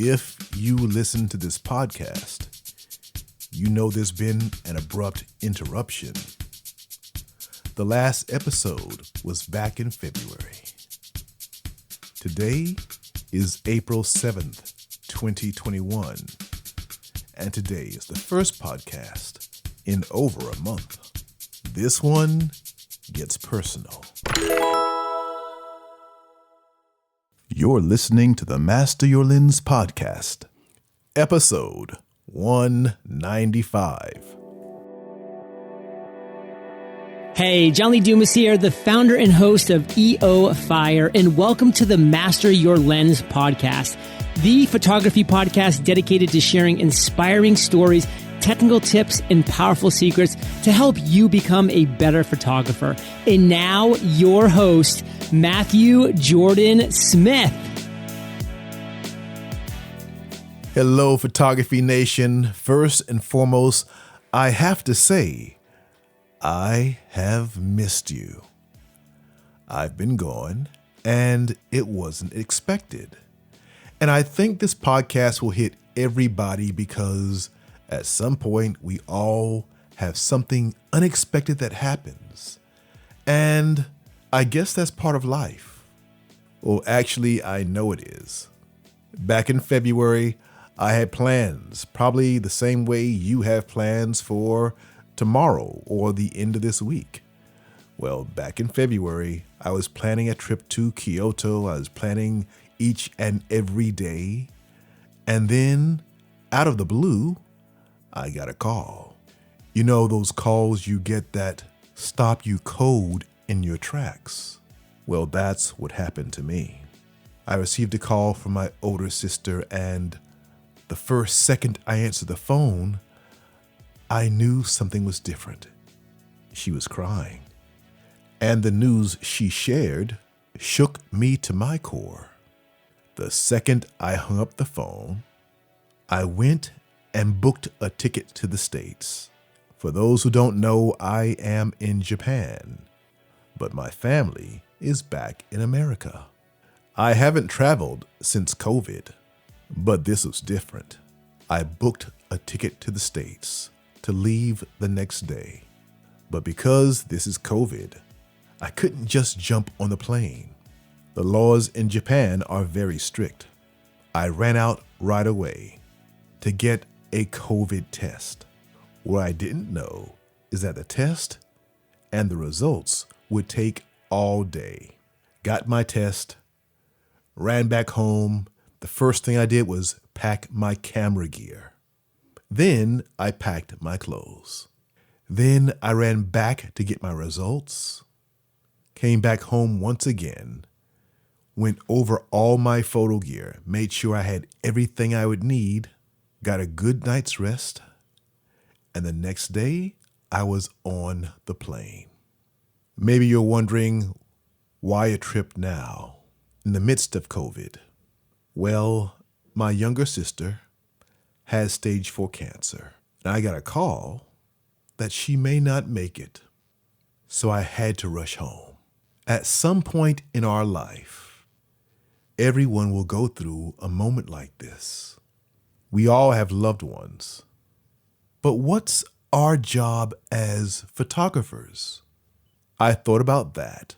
If you listen to this podcast, you know there's been an abrupt interruption. The last episode was back in February. Today is April 7th, 2021, and today is the first podcast in over a month. This one gets personal. You're listening to the Master Your Lens podcast, episode 195. Hey, John Lee Dumas here, the founder and host of EO Fire, and welcome to the Master Your Lens podcast, the photography podcast dedicated to sharing inspiring stories, technical tips, and powerful secrets to help you become a better photographer. And now, your host, Matthew Jordan Smith. Hello, Photography Nation. First and foremost, I have to say, I have missed you. I've been gone, and it wasn't expected. And I think this podcast will hit everybody because at some point we all have something unexpected that happens. And I guess that's part of life. Well, actually, I know it is. Back in February, I had plans, probably the same way you have plans for tomorrow or the end of this week. Well, back in February, I was planning a trip to Kyoto. I was planning each and every day. And then, out of the blue, I got a call. You know those calls you get that stop you cold in your tracks? Well, that's what happened to me. I received a call from my older sister, and the first second I answered the phone, I knew something was different. She was crying. And the news she shared shook me to my core. The second I hung up the phone, I went and booked a ticket to the States. For those who don't know, I am in Japan, but my family is back in America. I haven't traveled since COVID, but this was different. I booked a ticket to the States to leave the next day. But because this is COVID, I couldn't just jump on the plane. The laws in Japan are very strict. I ran out right away to get a COVID test. What I didn't know is that the test and the results would take all day. Got my test, ran back home. The first thing I did was pack my camera gear. Then I packed my clothes. Then I ran back to get my results. Came back home once again. Went over all my photo gear. Made sure I had everything I would need. Got a good night's rest. And the next day, I was on the plane. Maybe you're wondering, why a trip now, in the midst of COVID? Well, my younger sister has stage 4 cancer, and I got a call that she may not make it. So I had to rush home. At some point in our life, everyone will go through a moment like this. We all have loved ones. But what's our job as photographers? I thought about that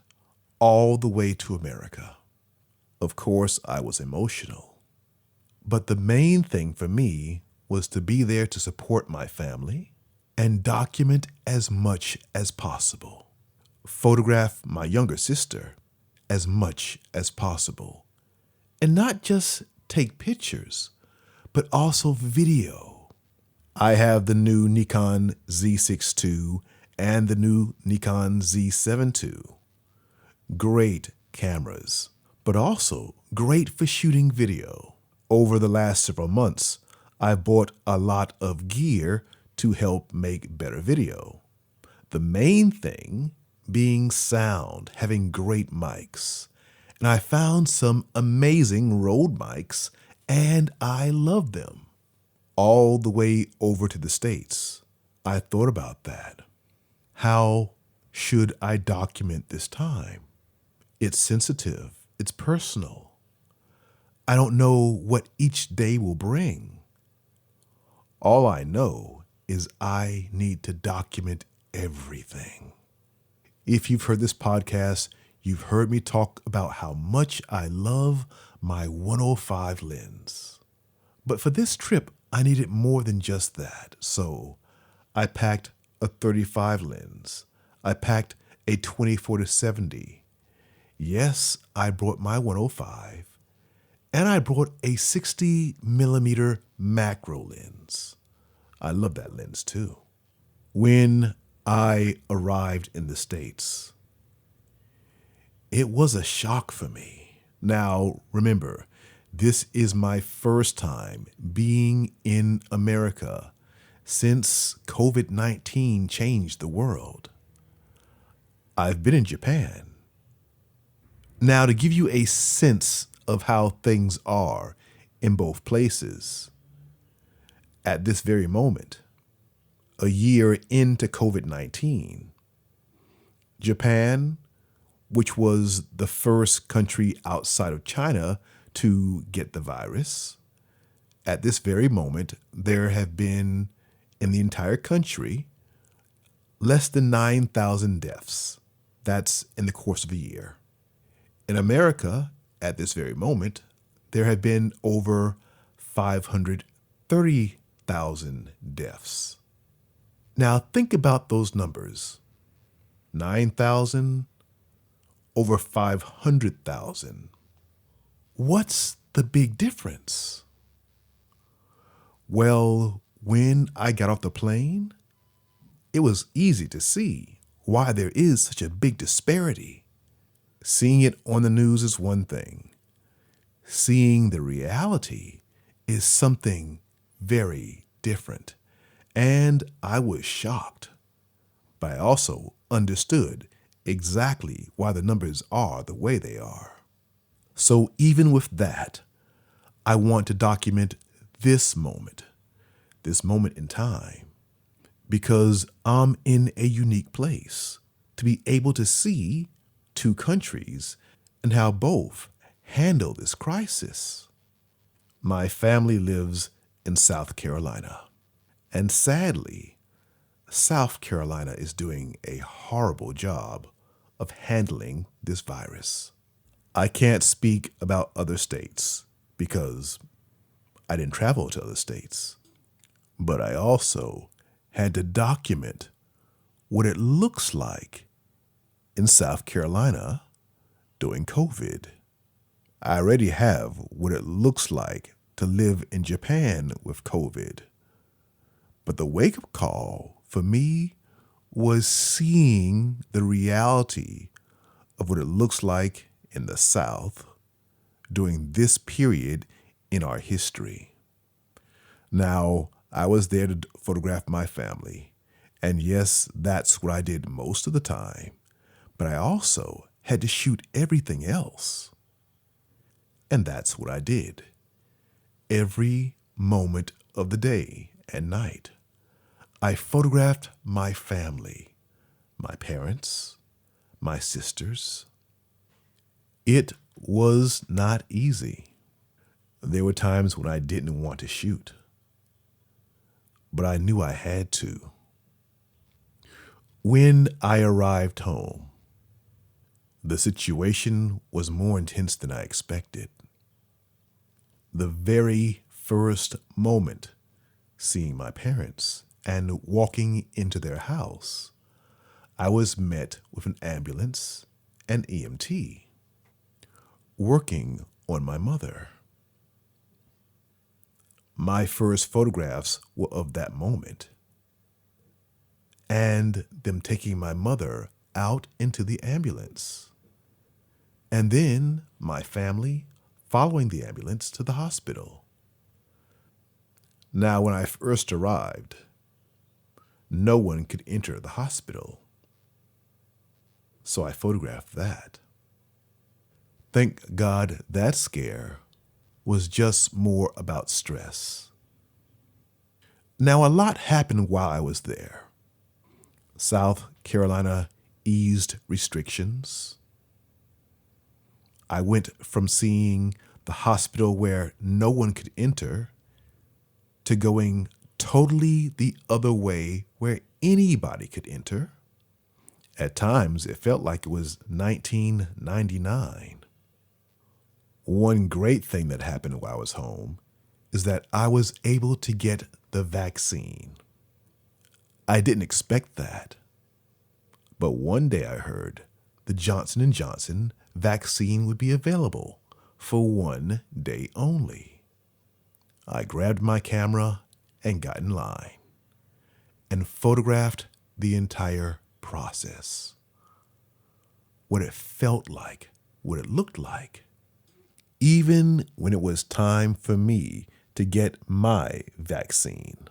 all the way to America. Of course, I was emotional. But the main thing for me was to be there to support my family and document as much as possible. Photograph my younger sister as much as possible. And not just take pictures, but also video. I have the new Nikon Z6 II and the new Nikon Z7 II. Great cameras, but also great for shooting video. Over the last several months, I've bought a lot of gear to help make better video. The main thing being sound, having great mics. And I found some amazing Rode mics, and I love them. All the way over to the States, I thought about that. How should I document this time? It's sensitive. It's personal. I don't know what each day will bring. All I know is I need to document everything. If you've heard this podcast, you've heard me talk about how much I love my 105 lens. But for this trip, I needed more than just that. So I packed a 35 lens. I packed a 24-70. Yes, I brought my 105. And I brought a 60 millimeter macro lens. I love that lens too. When I arrived in the States, it was a shock for me. Now, remember, this is my first time being in America since COVID-19 changed the world. I've been in Japan. Now, to give you a sense of how things are in both places, at this very moment, a year into COVID-19, Japan, which was the first country outside of China to get the virus, at this very moment, there have been, in the entire country, less than 9,000 deaths. That's in the course of a year. In America, at this very moment, there have been over 530,000 deaths. Now think about those numbers. 9,000, over 500,000. What's the big difference? Well, when I got off the plane, it was easy to see why there is such a big disparity. Seeing it on the news is one thing. Seeing the reality is something very different. And I was shocked, but I also understood exactly why the numbers are the way they are. So even with that, I want to document this moment in time, because I'm in a unique place to be able to see two countries and how both handle this crisis. My family lives in South Carolina, and sadly, South Carolina is doing a horrible job of handling this virus. I can't speak about other states because I didn't travel to other states, but I also had to document what it looks like in South Carolina during COVID. I already have what it looks like to live in Japan with COVID. But the wake-up call for me was seeing the reality of what it looks like in the South during this period in our history. Now, I was there to photograph my family, and yes, that's what I did most of the time. But I also had to shoot everything else. And that's what I did. Every moment of the day and night, I photographed my family, my parents, my sisters. It was not easy. There were times when I didn't want to shoot, but I knew I had to. When I arrived home, the situation was more intense than I expected. The very first moment seeing my parents and walking into their house, I was met with an ambulance and EMT working on my mother. My first photographs were of that moment and them taking my mother out into the ambulance. And then my family following the ambulance to the hospital. Now, when I first arrived, no one could enter the hospital. So I photographed that. Thank God that scare was just more about stress. Now, a lot happened while I was there. South Carolina eased restrictions. I went from seeing the hospital where no one could enter to going totally the other way where anybody could enter. At times, it felt like it was 1999. One great thing that happened while I was home is that I was able to get the vaccine. I didn't expect that. But one day I heard the Johnson & Johnson vaccine would be available for 1 day only. I grabbed my camera and got in line and photographed the entire process. What it felt like, what it looked like. Even when it was time for me to get my vaccine.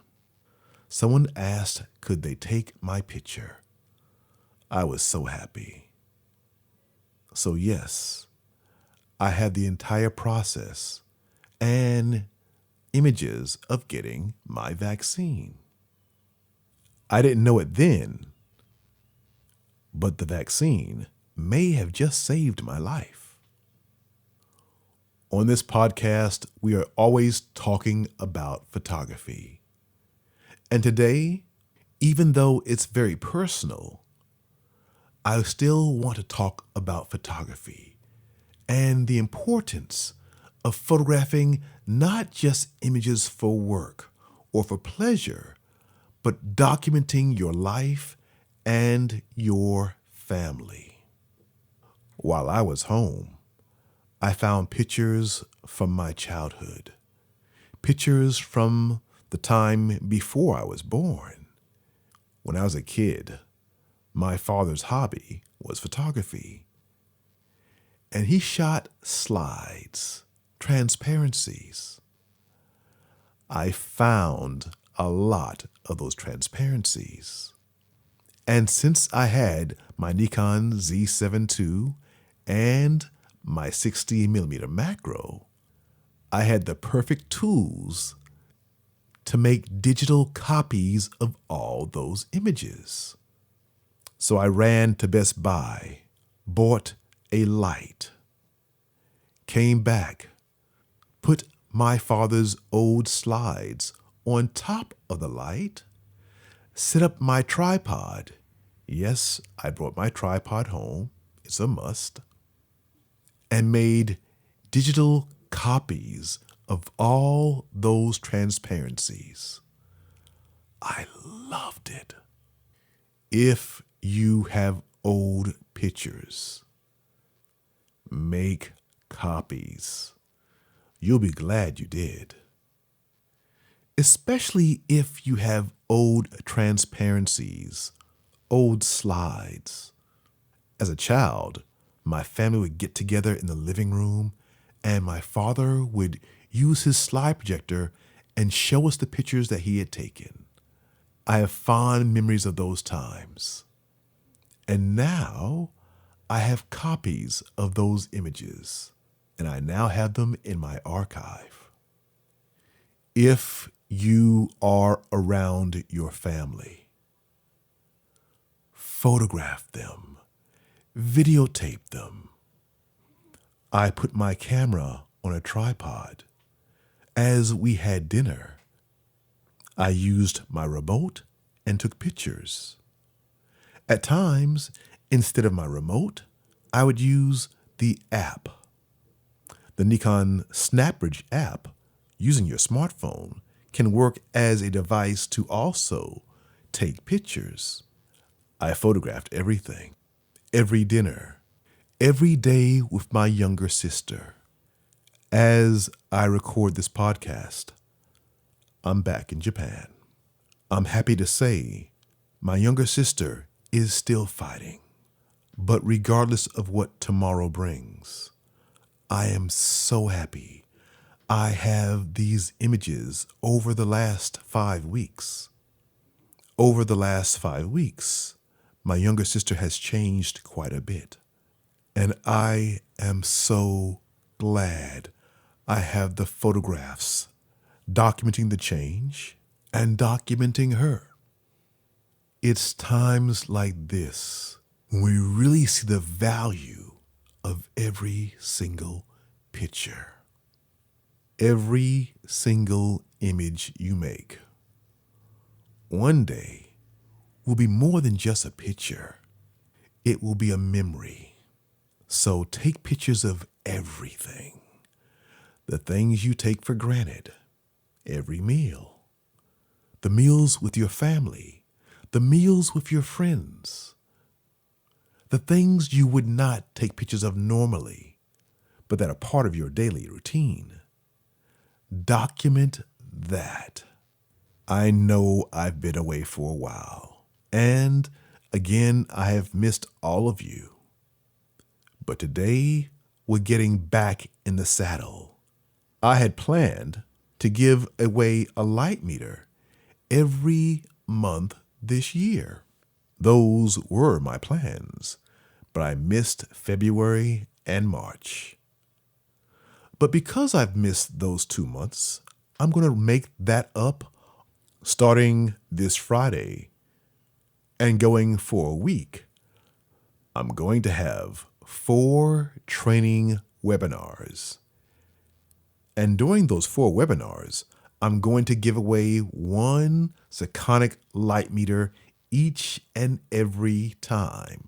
Someone asked, could they take my picture? I was so happy. So yes, I had the entire process and images of getting my vaccine. I didn't know it then, but the vaccine may have just saved my life. On this podcast, we are always talking about photography. And today, even though it's very personal, I still want to talk about photography and the importance of photographing not just images for work or for pleasure, but documenting your life and your family. While I was home, I found pictures from my childhood, pictures from the time before I was born. When I was a kid, my father's hobby was photography, and he shot slides, transparencies. I found a lot of those transparencies. And since I had my Nikon Z7 II and my 60mm macro, I had the perfect tools to make digital copies of all those images. So I ran to Best Buy, bought a light, came back, put my father's old slides on top of the light, set up my tripod. Yes, I brought my tripod home. It's a must. And made digital copies of all those transparencies. I loved it. If you have old pictures, make copies. You'll be glad you did. Especially if you have old transparencies, old slides. As a child, my family would get together in the living room and my father would use his slide projector and show us the pictures that he had taken. I have fond memories of those times. And now I have copies of those images, and I now have them in my archive. If you are around your family, photograph them, videotape them. I put my camera on a tripod. As we had dinner, I used my remote and took pictures. At times, instead of my remote, I would use the app. The Nikon SnapBridge app, using your smartphone, can work as a device to also take pictures. I photographed everything, every dinner, every day with my younger sister. As I record this podcast, I'm back in Japan. I'm happy to say my younger sister is still fighting. But regardless of what tomorrow brings, I am so happy I have these images over the last 5 weeks. Over the last 5 weeks, my younger sister has changed quite a bit. And I am so glad I have the photographs documenting the change and documenting her. It's times like this when we really see the value of every single picture. every single image you make one day will be more than just a picture. It will be a memory. So take pictures of everything. The things you take for granted, every meal, the meals with your family, the meals with your friends, the things you would not take pictures of normally, but that are part of your daily routine. Document that. I know I've been away for a while, and again, I have missed all of you. But today, we're getting back in the saddle. I had planned to give away a light meter every month this year. Those were my plans, but I missed February and March. But because I've missed those 2 months, I'm going to make that up starting this Friday and going for a week. I'm going to have 4 training webinars. And during those 4 webinars, I'm going to give away 1 Sekonic light meter each and every time.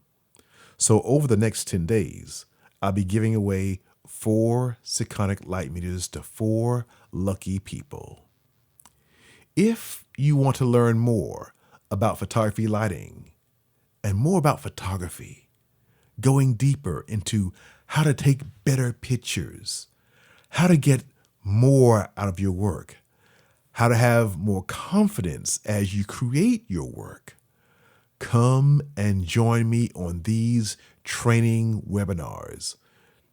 So over the next 10 days, I'll be giving away 4 Sekonic light meters to 4 lucky people. If you want to learn more about photography lighting and more about photography, going deeper into how to take better pictures, how to get more out of your work, how to have more confidence as you create your work, come and join me on these training webinars.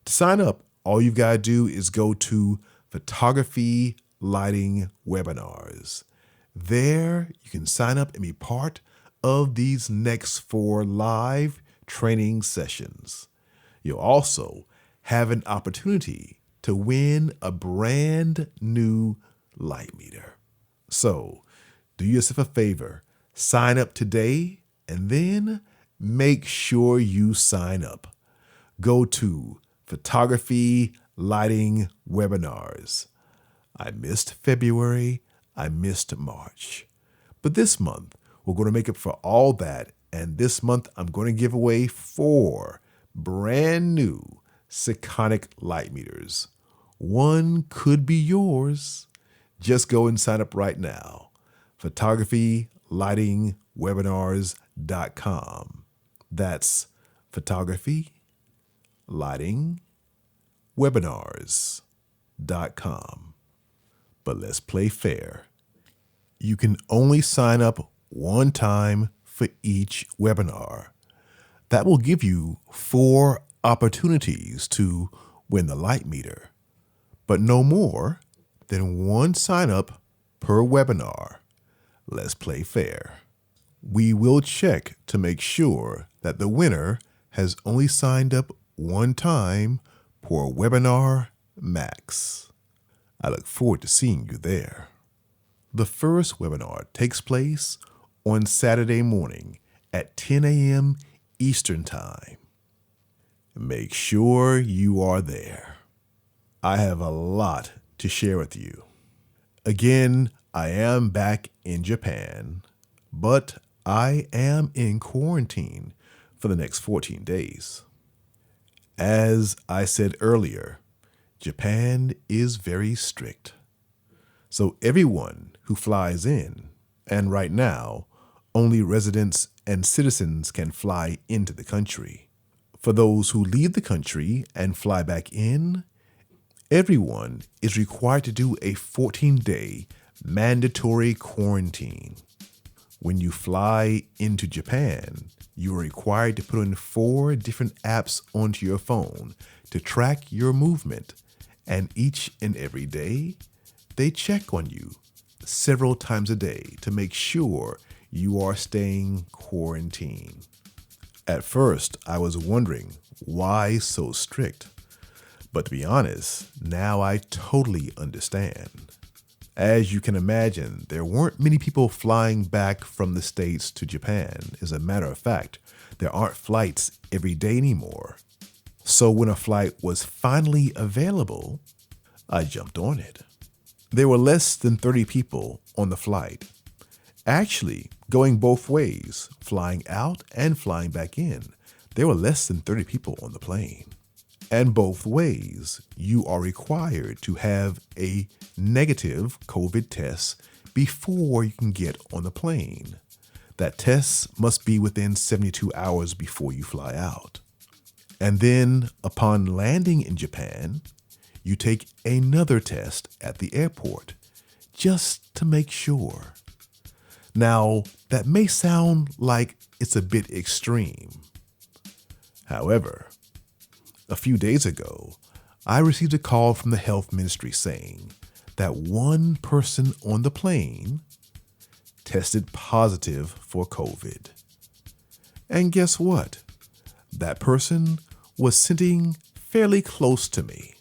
To sign up, all you've got to do is go to Photography Lighting Webinars. There, you can sign up and be part of these next 4 live training sessions. You'll also have an opportunity to win a brand new light meter. So, do yourself a favor, sign up today, and then make sure you sign up. Go to Photography Lighting Webinars. I missed February, I missed March. But this month, we're going to make up for all that, and this month I'm going to give away 4 brand new Sekonic light meters. 1 could be yours. Just go and sign up right now. PhotographyLightingWebinars.com. That's PhotographyLightingWebinars.com. But let's play fair. You can only sign up 1 time for each webinar. That will give you 4 opportunities to win the light meter, but no more than 1 sign up per webinar. Let's play fair. We will check to make sure that the winner has only signed up 1 time per webinar max. I look forward to seeing you there. The first webinar takes place on Saturday morning at 10 a.m. Eastern Time. Make sure you are there. I have a lot to share with you. Again, I am back in Japan, but I am in quarantine for the next 14 days. As I said earlier, Japan is very strict. So everyone who flies in, and right now, only residents and citizens can fly into the country. For those who leave the country and fly back in, everyone is required to do a 14-day mandatory quarantine. When you fly into Japan, you are required to put in 4 different apps onto your phone to track your movement, and each and every day, they check on you several times a day to make sure you are staying quarantined. At first, I was wondering why so strict, but to be honest, now I totally understand. As you can imagine, there weren't many people flying back from the States to Japan. As a matter of fact, there aren't flights every day anymore. So when a flight was finally available, I jumped on it. There were less than 30 people on the flight, actually going both ways, flying out and flying back in. There were less than 30 people on the plane. And both ways, you are required to have a negative COVID test before you can get on the plane. That test must be within 72 hours before you fly out. And then upon landing in Japan, you take another test at the airport just to make sure. Now, that may sound like it's a bit extreme. However, a few days ago, I received a call from the health ministry saying that one person on the plane tested positive for COVID. And guess what? That person was sitting fairly close to me.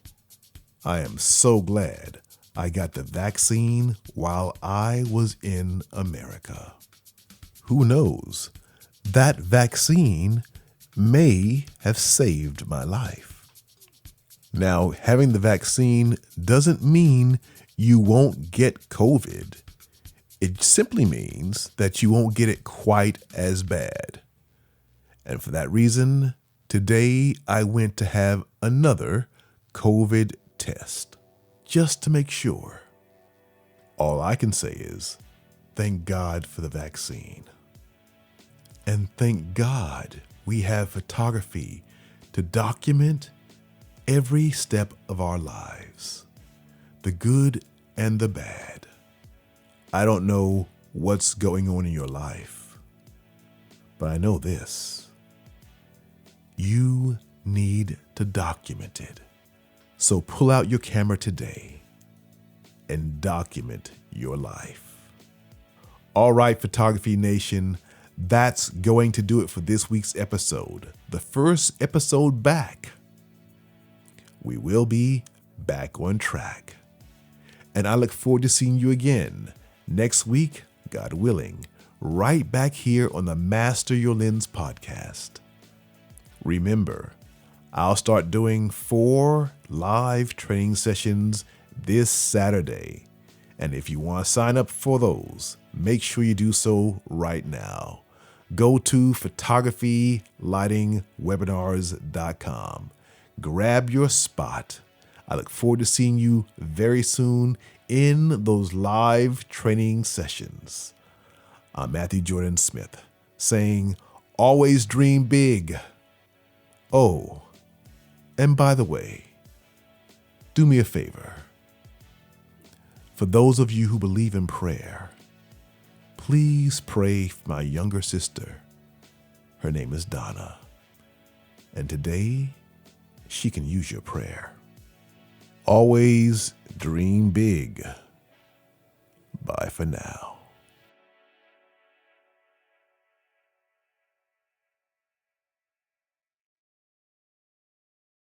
I am so glad I got the vaccine while I was in America. Who knows? That vaccine may have saved my life. Now, having the vaccine doesn't mean you won't get COVID. It simply means that you won't get it quite as bad. And for that reason, today I went to have another COVID test, just to make sure. All I can say is, thank God for the vaccine. And thank God we have photography to document every step of our lives, the good and the bad. I don't know what's going on in your life, but I know this. You need to document it. So pull out your camera today and document your life. All right, Photography Nation, that's going to do it for this week's episode, the first episode back. We will be back on track. And I look forward to seeing you again next week, God willing, right back here on the Master Your Lens podcast. Remember, I'll start doing 4 live training sessions this Saturday. And if you want to sign up for those, make sure you do so right now. Go to photographylightingwebinars.com. Grab your spot. I look forward to seeing you very soon in those live training sessions. I'm Matthew Jordan Smith saying, always dream big. Oh, and by the way, do me a favor. For those of you who believe in prayer, please pray for my younger sister. Her name is Donna. And today, she can use your prayer. Always dream big. Bye for now.